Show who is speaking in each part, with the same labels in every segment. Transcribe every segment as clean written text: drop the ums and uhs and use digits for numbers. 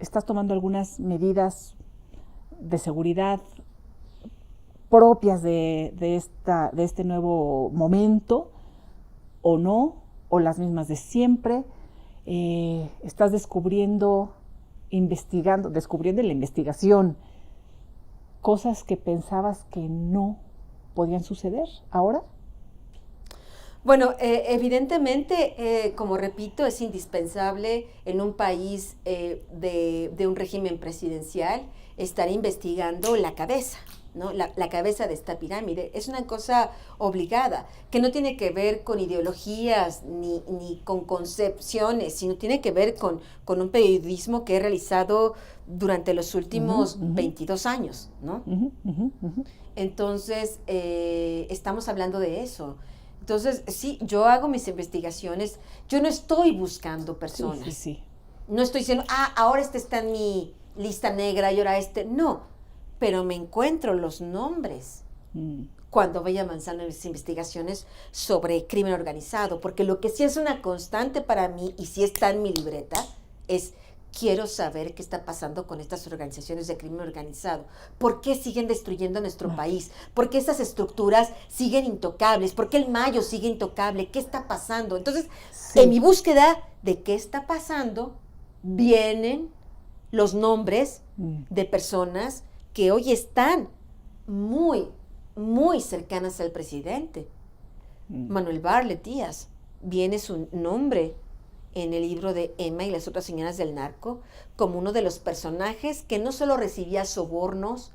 Speaker 1: estás tomando algunas medidas de seguridad propias de este nuevo momento, o no, o las mismas de siempre. Estás descubriendo en la investigación cosas que pensabas que no podían suceder ahora.
Speaker 2: Bueno, evidentemente, como repito, es indispensable en un país de un régimen presidencial estar investigando la cabeza, ¿no? La cabeza de esta pirámide. Es una cosa obligada, que no tiene que ver con ideologías ni con concepciones, sino tiene que ver con un periodismo que he realizado durante los últimos 22 años, ¿no? Entonces, estamos hablando de eso. Entonces, sí, yo hago mis investigaciones, yo no estoy buscando personas.
Speaker 1: Sí.
Speaker 2: No estoy diciendo, ahora este está en mi lista negra y ahora este. No, pero me encuentro los nombres cuando voy avanzando en mis investigaciones sobre crimen organizado, porque lo que sí es una constante para mí, y sí está en mi libreta, es quiero saber qué está pasando con estas organizaciones de crimen organizado. ¿Por qué siguen destruyendo nuestro país? ¿Por qué estas estructuras siguen intocables? ¿Por qué el Mayo sigue intocable? ¿Qué está pasando? Entonces, en mi búsqueda de qué está pasando, vienen los nombres de personas que hoy están muy, muy cercanas al presidente. Manuel Bartlett Díaz, viene su nombre en el libro de Emma y las otras señoras del narco, como uno de los personajes que no solo recibía sobornos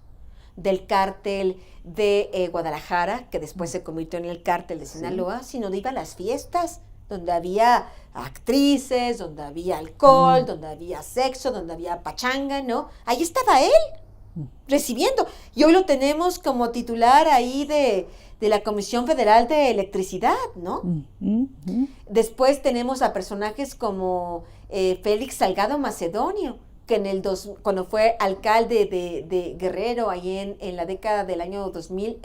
Speaker 2: del cártel de Guadalajara, que después se convirtió en el cártel de Sinaloa, sino de iba a las fiestas, donde había actrices, donde había alcohol, donde había sexo, donde había pachanga, ¿no? Ahí estaba él, recibiendo. Y hoy lo tenemos como titular ahí de la Comisión Federal de Electricidad, ¿no? Después tenemos a personajes como Félix Salgado Macedonio, que cuando fue alcalde de Guerrero, ahí en la década del año 2000,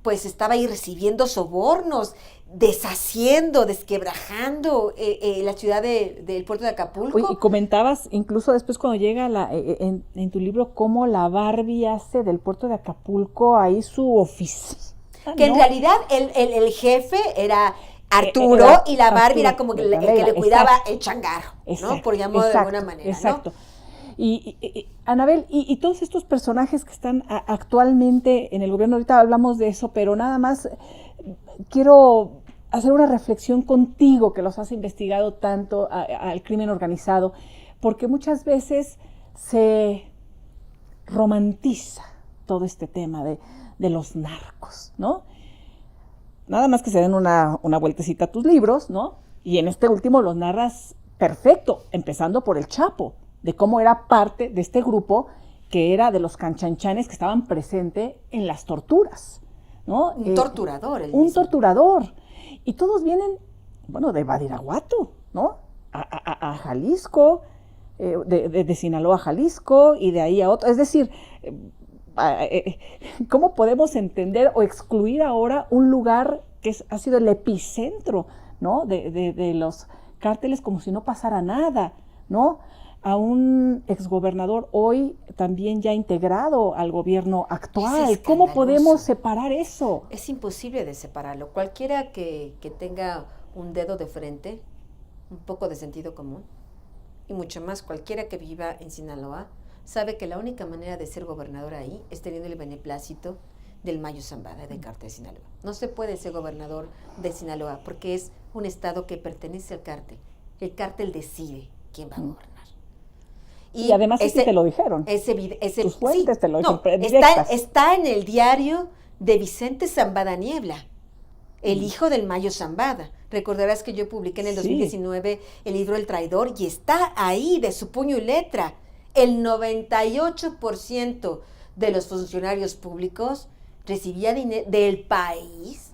Speaker 2: pues estaba ahí recibiendo sobornos, deshaciendo, desquebrajando la ciudad del puerto de Acapulco.
Speaker 1: Oye, y comentabas incluso después cuando llega en tu libro cómo la Barbie hace del puerto de Acapulco ahí su oficina.
Speaker 2: Que en realidad el jefe era Arturo y la Barbie era como el que le cuidaba el changarro, ¿no? Por llamarlo de alguna manera,
Speaker 1: exacto. ¿No? Y Anabel, y todos estos personajes que están actualmente en el gobierno, ahorita hablamos de eso, pero nada más quiero hacer una reflexión contigo, que los has investigado tanto al crimen organizado, porque muchas veces se romantiza todo este tema de los narcos, ¿no? Nada más que se den una vueltecita a tus libros, ¿no? Y en este último los narras perfecto, empezando por el Chapo, de cómo era parte de este grupo que era de los canchanchanes que estaban presentes en las torturas, ¿no?
Speaker 2: Un torturador.
Speaker 1: Un torturador. Y todos vienen, bueno, de Badiraguato, ¿no? A Jalisco, de Sinaloa a Jalisco y de ahí a otro. Es decir, ¿cómo podemos entender o excluir ahora un lugar que ha sido el epicentro, ¿no? de los cárteles como si no pasara nada, ¿no? A un exgobernador hoy también ya integrado al gobierno actual. ¿Cómo podemos separar eso?
Speaker 2: Es imposible de separarlo. Cualquiera que tenga un dedo de frente, un poco de sentido común, y mucho más cualquiera que viva en Sinaloa, sabe que la única manera de ser gobernador ahí es teniendo el beneplácito del Mayo Zambada, del cártel de Sinaloa. No se puede ser gobernador de Sinaloa porque es un estado que pertenece al cártel. El cártel decide quién va a gobernar.
Speaker 1: Y además te lo dijeron. Tus fuentes te lo dijeron.
Speaker 2: Está en el diario de Vicente Zambada Niebla, el hijo del Mayo Zambada. Recordarás que yo publiqué en el 2019 el libro El Traidor y está ahí de su puño y letra. El 98% de los funcionarios públicos recibía dinero del país,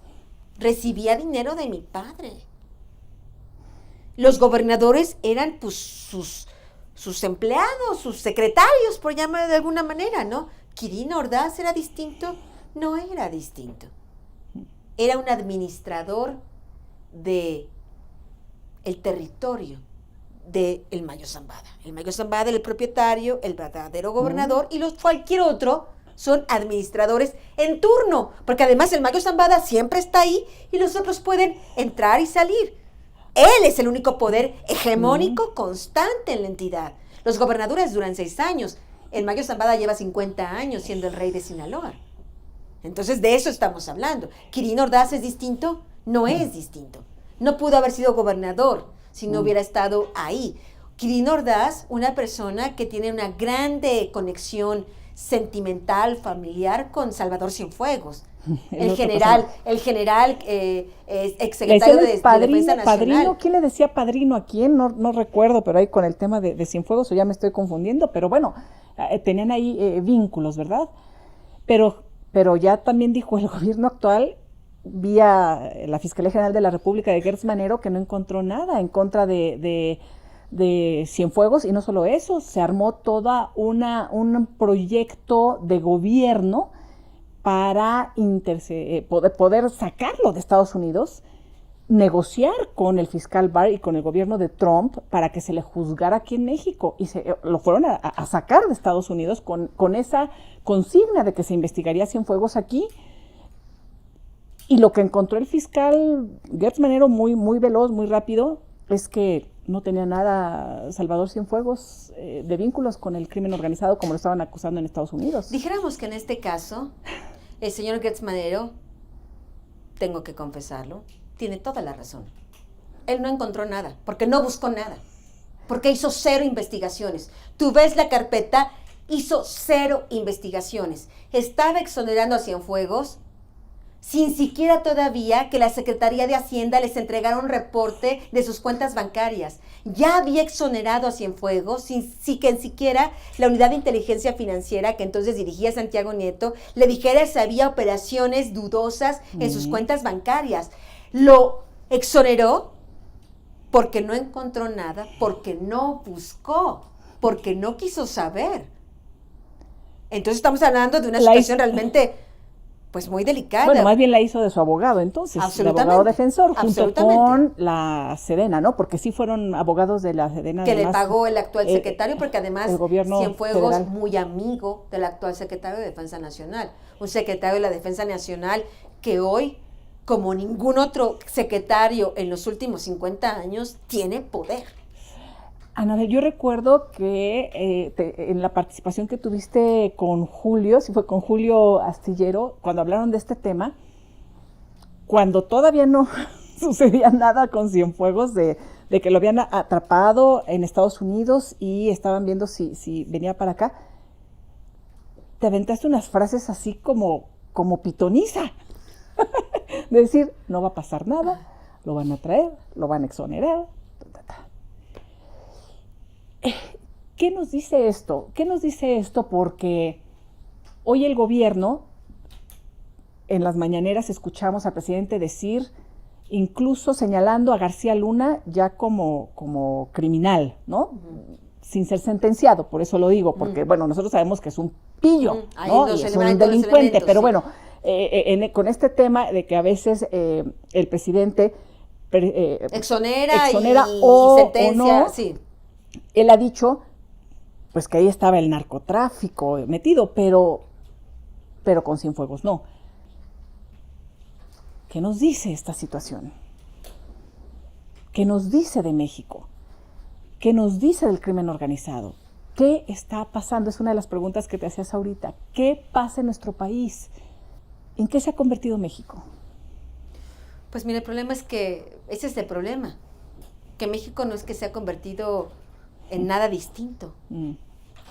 Speaker 2: recibía dinero de mi padre. Los gobernadores eran pues sus empleados, sus secretarios, por llamarlo de alguna manera, ¿no? ¿Quirino Ordaz era distinto? No era distinto. Era un administrador de el territorio del Mayo Zambada. El Mayo Zambada, el propietario, el verdadero gobernador, y cualquier otro son administradores en turno, porque además el Mayo Zambada siempre está ahí y los otros pueden entrar y salir. Él es el único poder hegemónico constante en la entidad. Los gobernadores duran 6 años. El Mayo Zambada lleva 50 años siendo el rey de Sinaloa. Entonces, de eso estamos hablando. ¿Quirino Ordaz es distinto? No es distinto. No pudo haber sido gobernador si no hubiera estado ahí. Quirino Ordaz, una persona que tiene una grande conexión sentimental, familiar con Salvador Cienfuegos. El general exsecretario de Defensa Nacional.
Speaker 1: Padrino, ¿quién le decía padrino a quién? No recuerdo, pero ahí con el tema de Cienfuegos, o ya me estoy confundiendo, pero bueno, tenían ahí vínculos, ¿verdad? Pero ya también dijo el gobierno actual, vía la Fiscalía General de la República de Gertz Manero, que no encontró nada en contra de Cienfuegos, y no solo eso, se armó toda un proyecto de gobierno para poder sacarlo de Estados Unidos, negociar con el fiscal Barr y con el gobierno de Trump para que se le juzgara aquí en México, y lo fueron a sacar de Estados Unidos con esa consigna de que se investigaría Cienfuegos aquí. Y lo que encontró el fiscal Gertz Manero muy veloz, muy rápido, es que no tenía nada Salvador Cienfuegos de vínculos con el crimen organizado como lo estaban acusando en Estados Unidos.
Speaker 2: Dijéramos que en este caso, el señor Gertz Manero, tengo que confesarlo, tiene toda la razón. Él no encontró nada, porque no buscó nada, porque hizo 0 investigaciones. Tú ves la carpeta, hizo 0 investigaciones. Estaba exonerando a Cienfuegos sin siquiera todavía que la Secretaría de Hacienda les entregara un reporte de sus cuentas bancarias. Ya había exonerado a Cienfuegos sin que siquiera la Unidad de Inteligencia Financiera, que entonces dirigía Santiago Nieto, le dijera si había operaciones dudosas en sus cuentas bancarias. Lo exoneró porque no encontró nada, porque no buscó, porque no quiso saber. Entonces estamos hablando de una situación realmente pues muy delicada.
Speaker 1: Bueno, más bien la hizo de su abogado entonces, el abogado defensor, junto con la Sedena, ¿no? Porque sí fueron abogados de la Sedena.
Speaker 2: Que además, le pagó el actual secretario, porque además
Speaker 1: el gobierno
Speaker 2: Cienfuegos
Speaker 1: federal,
Speaker 2: muy amigo del actual secretario de Defensa Nacional. Un secretario de la Defensa Nacional que hoy, como ningún otro secretario en los últimos 50 años, tiene poder.
Speaker 1: Anabel, yo recuerdo que en la participación que tuviste con Julio, si fue con Julio Astillero, cuando hablaron de este tema, cuando todavía no sucedía nada con Cienfuegos, de que lo habían atrapado en Estados Unidos y estaban viendo si venía para acá, te aventaste unas frases así como pitoniza, de decir, no va a pasar nada, lo van a traer, lo van a exonerar. ¿Qué nos dice esto? ¿Qué nos dice esto? Porque hoy el gobierno, en las mañaneras escuchamos al presidente decir, incluso señalando a García Luna ya como criminal, ¿no? Sin ser sentenciado, por eso lo digo, porque bueno, nosotros sabemos que es un pillo, ¿no? Y es un delincuente, pero bueno, con este tema de que a veces el presidente
Speaker 2: exonera
Speaker 1: o
Speaker 2: sentencia,
Speaker 1: no,
Speaker 2: sí.
Speaker 1: Él ha dicho pues que ahí estaba el narcotráfico metido, pero con Cienfuegos no. ¿Qué nos dice esta situación? ¿Qué nos dice de México? ¿Qué nos dice del crimen organizado? ¿Qué está pasando? Es una de las preguntas que te hacías ahorita. ¿Qué pasa en nuestro país? ¿En qué se ha convertido México?
Speaker 2: Pues mira, el problema es que ese es el problema, que México no es que se ha convertido en nada distinto.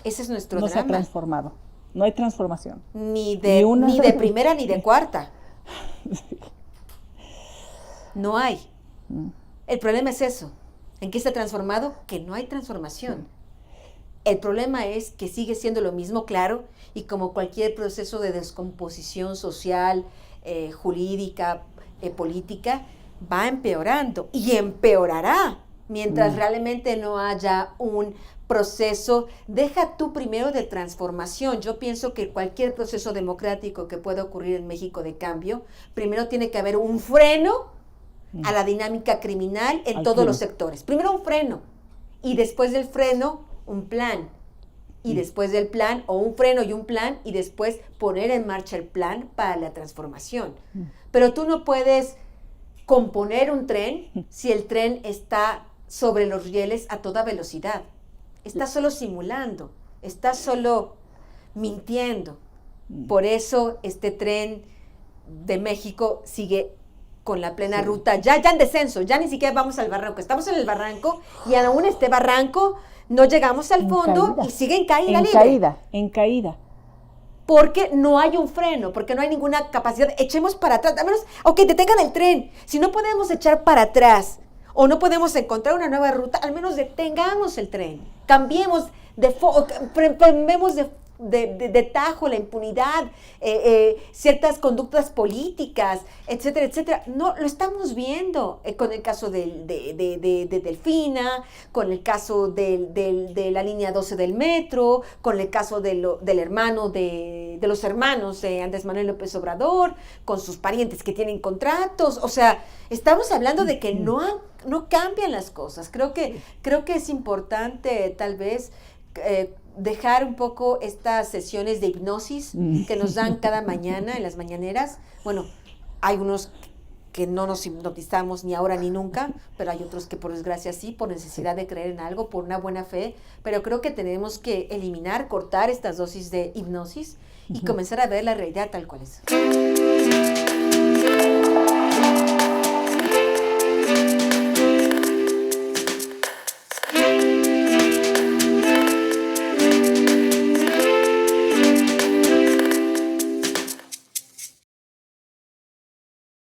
Speaker 2: Ese es nuestro drama.
Speaker 1: No se ha transformado. No hay transformación.
Speaker 2: Ni de primera ni de cuarta. No hay. El problema es eso. ¿En qué se ha transformado? Que no hay transformación. El problema es que sigue siendo lo mismo, claro, y como cualquier proceso de descomposición social, jurídica, política, va empeorando y empeorará mientras realmente no haya un proceso, deja tú primero de transformación. Yo pienso que cualquier proceso democrático que pueda ocurrir en México de cambio, primero tiene que haber un freno a la dinámica criminal en todos los sectores. Primero un freno. y después del freno, un plan. Y después del plan, o un freno y un plan, y después poner en marcha el plan para la transformación. Pero tú no puedes componer un tren si el tren está sobre los rieles a toda velocidad. Está solo simulando, está solo mintiendo. Por eso este tren de México sigue con la plena ruta, ya en descenso, ya ni siquiera vamos al barranco, estamos en el barranco y aún este barranco no llegamos al fondo y sigue en caída libre.
Speaker 1: En caída.
Speaker 2: Porque no hay un freno, porque no hay ninguna capacidad. Echemos para atrás, al menos, detengan el tren. Si no podemos echar para atrás o no podemos encontrar una nueva ruta, al menos detengamos el tren. Cambiemos cambiemos de tajo la impunidad, ciertas conductas políticas, etcétera, etcétera. No, lo estamos viendo con el caso de Delfina, con el caso de la línea 12 del metro, con el caso de los hermanos de Andrés Manuel López Obrador, con sus parientes que tienen contratos. O sea, estamos hablando de que no cambian las cosas. Creo que es importante tal vez dejar un poco estas sesiones de hipnosis que nos dan cada mañana en las mañaneras. Bueno, hay unos que no nos hipnotizamos ni ahora ni nunca, pero hay otros que por desgracia sí, por necesidad de creer en algo, por una buena fe, pero creo que tenemos que cortar estas dosis de hipnosis y comenzar a ver la realidad tal cual es.